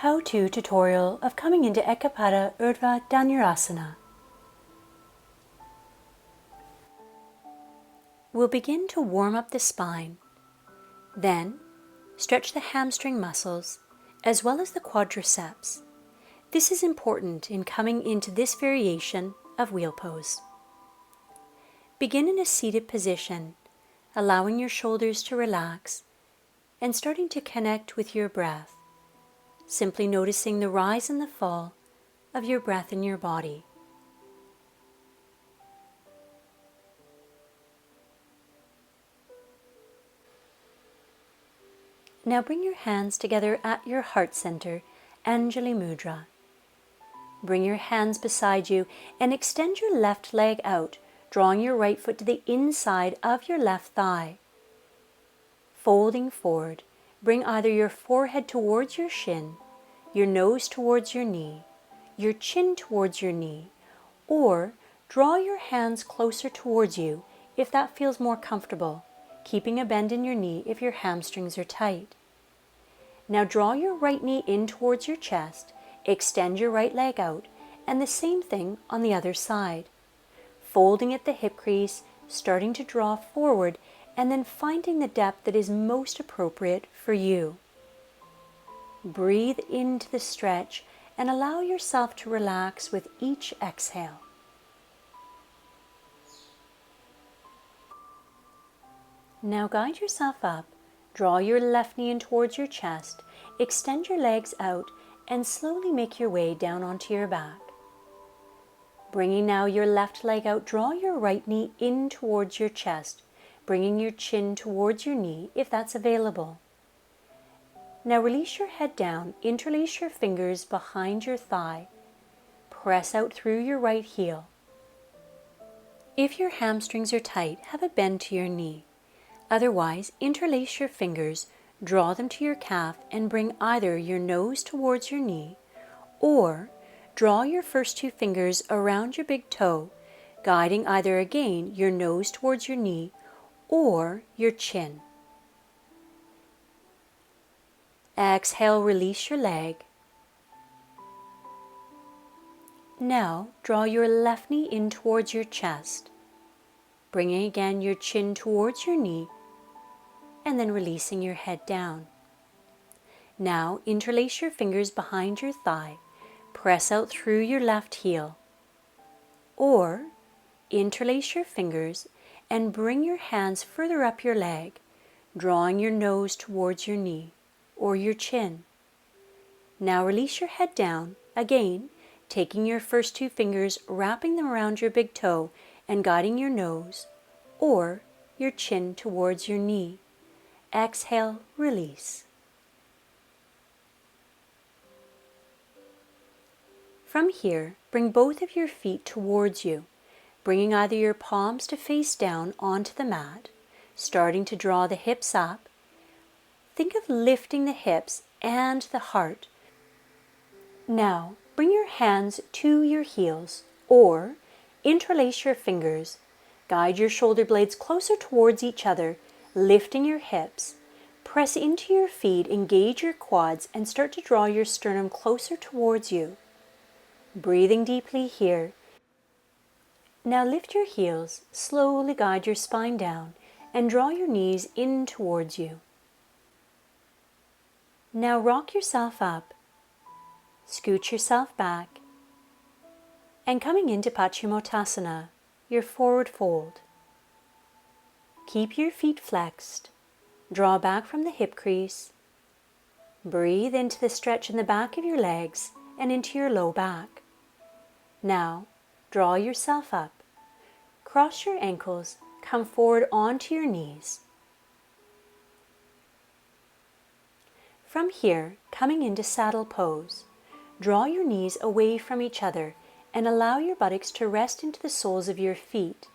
How-to tutorial of coming into Ekapada Urdhva Dhanurasana. We'll begin to warm up the spine. Then, stretch the hamstring muscles as well as the quadriceps. This is important in coming into this variation of wheel pose. Begin in a seated position, allowing your shoulders to relax and starting to connect with your breath, simply noticing the rise and the fall of your breath in your body. Now bring your hands together at your heart center, Anjali Mudra. Bring your hands beside you and extend your left leg out, drawing your right foot to the inside of your left thigh. Folding forward, bring either your forehead towards your shin, your nose towards your knee, your chin towards your knee, or draw your hands closer towards you if that feels more comfortable, keeping a bend in your knee if your hamstrings are tight. Now draw your right knee in towards your chest, extend your right leg out, and the same thing on the other side. Folding at the hip crease, starting to draw forward, and then finding the depth that is most appropriate for you. Breathe into the stretch and allow yourself to relax with each exhale. Now guide yourself up, draw your left knee in towards your chest, extend your legs out, and slowly make your way down onto your back. Bringing now your left leg out, draw your right knee in towards your chest, bringing your chin towards your knee if that's available. Now release your head down, interlace your fingers behind your thigh. Press out through your right heel. If your hamstrings are tight, have a bend to your knee. Otherwise, interlace your fingers, draw them to your calf, and bring either your nose towards your knee, or draw your first two fingers around your big toe, guiding either again your nose towards your knee or your chin. Exhale, release your leg. Now, draw your left knee in towards your chest, bringing again your chin towards your knee, and then releasing your head down. Now, interlace your fingers behind your thigh, press out through your left heel, or interlace your fingers and bring your hands further up your leg, drawing your nose towards your knee or your chin. Now release your head down, again, taking your first two fingers, wrapping them around your big toe and guiding your nose or your chin towards your knee. Exhale, release. From here, bring both of your feet towards you, bringing either your palms to face down onto the mat, starting to draw the hips up. Think of lifting the hips and the heart. Now, bring your hands to your heels, or interlace your fingers. Guide your shoulder blades closer towards each other, lifting your hips. Press into your feet, engage your quads, and start to draw your sternum closer towards you. Breathing deeply here. Now lift your heels, slowly guide your spine down, and draw your knees in towards you. Now rock yourself up, scoot yourself back, and coming into Paschimottanasana, your forward fold. Keep your feet flexed, draw back from the hip crease, breathe into the stretch in the back of your legs and into your low back. Now, draw yourself up, cross your ankles, come forward onto your knees. From here, coming into saddle pose, draw your knees away from each other and allow your buttocks to rest into the soles of your feet.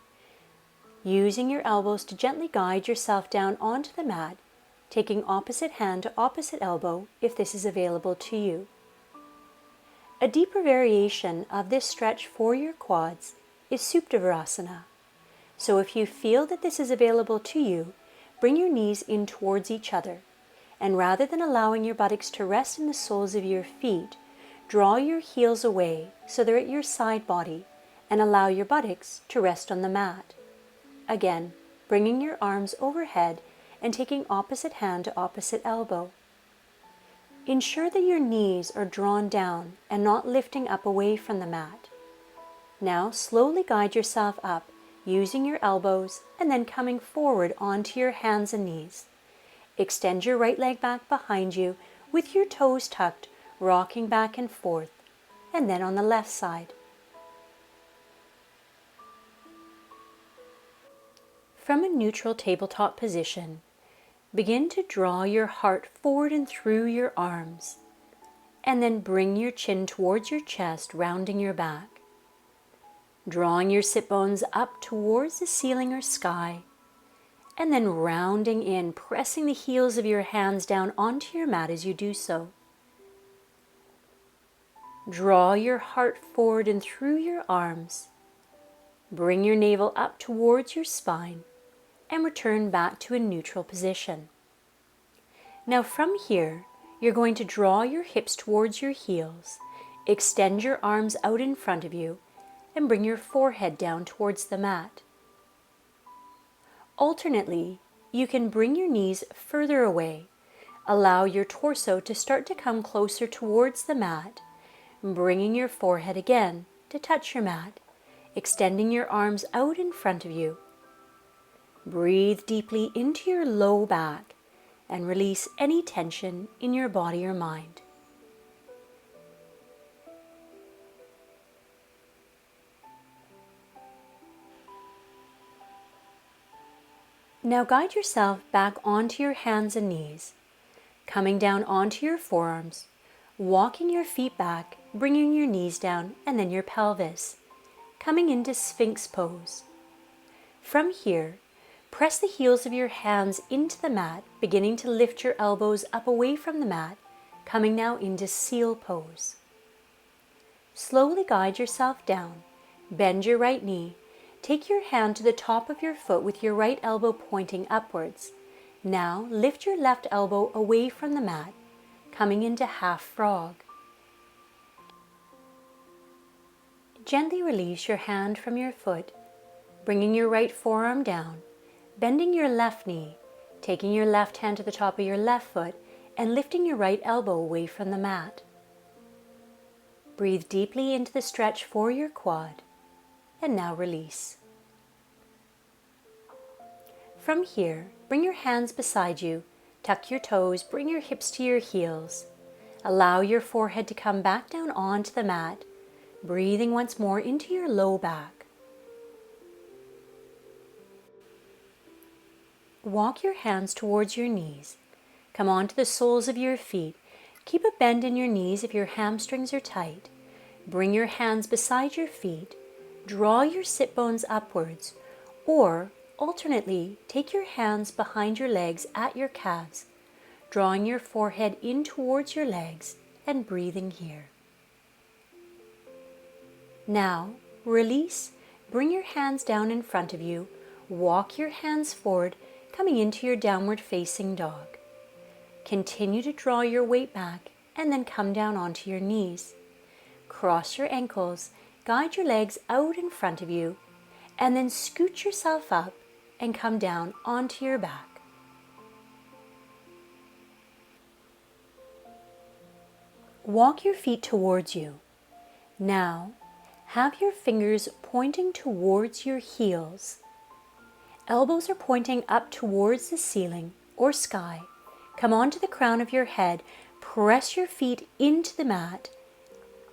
Using your elbows to gently guide yourself down onto the mat, taking opposite hand to opposite elbow if this is available to you. A deeper variation of this stretch for your quads is Supta. So if you feel that this is available to you, bring your knees in towards each other And rather than allowing your buttocks to rest in the soles of your feet, draw your heels away so they're at your side body and allow your buttocks to rest on the mat. Again, bringing your arms overhead and taking opposite hand to opposite elbow. Ensure that your knees are drawn down and not lifting up away from the mat. Now slowly guide yourself up using your elbows and then coming forward onto your hands and knees. Extend your right leg back behind you with your toes tucked, rocking back and forth, and then on the left side. From a neutral tabletop position, begin to draw your heart forward and through your arms, and then bring your chin towards your chest, rounding your back. Drawing your sit bones up towards the ceiling or sky, and then rounding in, pressing the heels of your hands down onto your mat as you do so. Draw your heart forward and through your arms. Bring your navel up towards your spine and return back to a neutral position. Now from here, you're going to draw your hips towards your heels, extend your arms out in front of you, and bring your forehead down towards the mat. Alternately, you can bring your knees further away. Allow your torso to start to come closer towards the mat, bringing your forehead again to touch your mat, extending your arms out in front of you. Breathe deeply into your low back and release any tension in your body or mind. Now guide yourself back onto your hands and knees, coming down onto your forearms, walking your feet back, bringing your knees down and then your pelvis, coming into Sphinx pose. From here, press the heels of your hands into the mat, beginning to lift your elbows up away from the mat, coming now into seal pose. Slowly guide yourself down, bend your right knee, take your hand to the top of your foot with your right elbow pointing upwards. Now lift your left elbow away from the mat, coming into half frog. Gently release your hand from your foot, bringing your right forearm down, bending your left knee, taking your left hand to the top of your left foot, and lifting your right elbow away from the mat. Breathe deeply into the stretch for your quad, and now release. From here, bring your hands beside you, tuck your toes, bring your hips to your heels. Allow your forehead to come back down onto the mat, breathing once more into your low back. Walk your hands towards your knees. Come onto the soles of your feet. Keep a bend in your knees if your hamstrings are tight. Bring your hands beside your feet. Draw your sit bones upwards, or alternately, take your hands behind your legs at your calves, drawing your forehead in towards your legs and breathing here. Now, release, bring your hands down in front of you, walk your hands forward, coming into your downward facing dog. Continue to draw your weight back and then come down onto your knees. Cross your ankles, guide your legs out in front of you, and then scoot yourself up and come down onto your back. Walk your feet towards you. Now, have your fingers pointing towards your heels. Elbows are pointing up towards the ceiling or sky. Come onto the crown of your head, press your feet into the mat.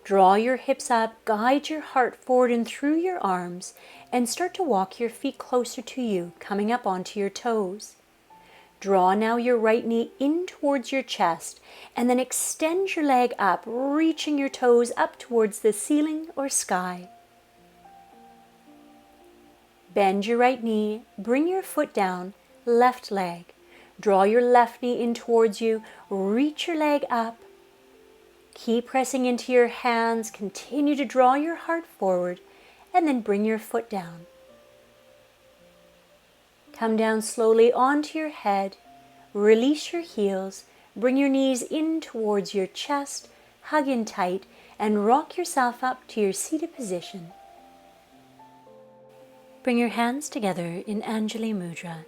Draw your hips up, guide your heart forward and through your arms, and start to walk your feet closer to you, coming up onto your toes. Draw now your right knee in towards your chest, and then extend your leg up, reaching your toes up towards the ceiling or sky. Bend your right knee, bring your foot down, left leg. Draw your left knee in towards you, reach your leg up. Keep pressing into your hands, continue to draw your heart forward, and then bring your foot down. Come down slowly onto your head, release your heels, Bring your knees in towards your chest, hug in tight, and rock yourself up to your seated position. Bring your hands together in Anjali Mudra,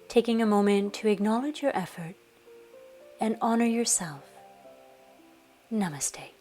taking a moment to acknowledge your effort and honor yourself. Namaste.